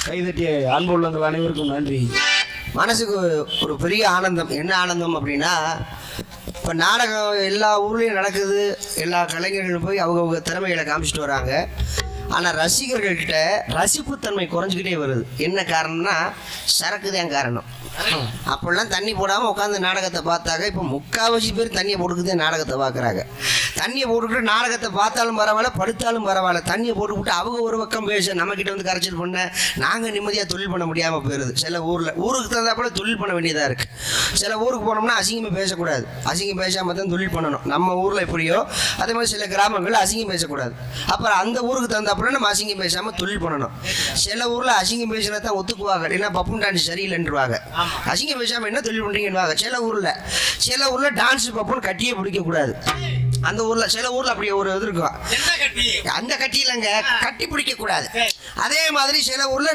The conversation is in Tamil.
கைதட்டிய அன்பு உள்ளவங்கள் அனைவருக்கும் நன்றி. மனசுக்கு ஒரு பெரிய ஆனந்தம். என்ன ஆனந்தம் அப்படின்னா, இப்போ நாடகம் எல்லா ஊர்லேயும் நடக்குது, எல்லா கலைஞர்களும் போய் அவங்க திறமைகளை காமிச்சிட்டு வராங்க. ஆனால் ரசிகர்கள்கிட்ட ரசிப்புத்தன்மை குறைஞ்சிக்கிட்டே வருது. என்ன காரணம்னா சரக்கு தான் காரணம். அப்போல்லாம் தண்ணி போடாமல் உட்காந்து நாடகத்தை பார்த்தாங்க. இப்போ 3/4 பேர் தண்ணியை போட்டுக்கிட்டே நாடகத்தை பார்க்குறாங்க. தண்ணியை போட்டுக்கிட்டு நாடகத்தை பார்த்தாலும் பரவாயில்ல, படுத்தாலும் பரவாயில்ல, தண்ணியை போட்டுக்கிட்டு அவங்க ஒரு பக்கம் பேச நம்மக்கிட்ட வந்து கரைச்சல் பண்ண நாங்கள் நிம்மதியாக தொழில் பண்ண முடியாமல் போயிடுது. சில ஊருக்கு தகுந்தாப்புல தொழில் பண்ண வேண்டியதாக இருக்குது. சில ஊருக்கு போனோம்னா அசிங்கமாக பேசக்கூடாது, அசிங்கம் பேசாமல் தான் தொழில் பண்ணணும். நம்ம ஊரில் எப்படியோ அதே மாதிரி சில கிராமங்களில் அசிங்கம் பேசக்கூடாது. அப்புறம் அந்த ஊருக்கு தகுந்தாப்புல நம்ம அசிங்கம் பேசாமல் தொழில் பண்ணணும். சில ஊரில் அசிங்கம் பேசினா தான் ஒத்துக்குவாங்க, இல்லைன்னா பப்பும் டான்ஸ் சரியில்லைன்றுவாங்க. அசிங்கம் பேசாமல் என்ன தொழில் பண்ணுறீங்கன்னு சில ஊரில் டான்ஸ் பப்புன்னு கட்டியே பிடிக்கக்கூடாது. அந்த ஊரில் சில ஊரில் அப்படி ஒரு இது இருக்கும். அந்த கட்டி இல்லைங்க, கட்டி பிடிக்கக்கூடாது. அதே மாதிரி சில ஊரில்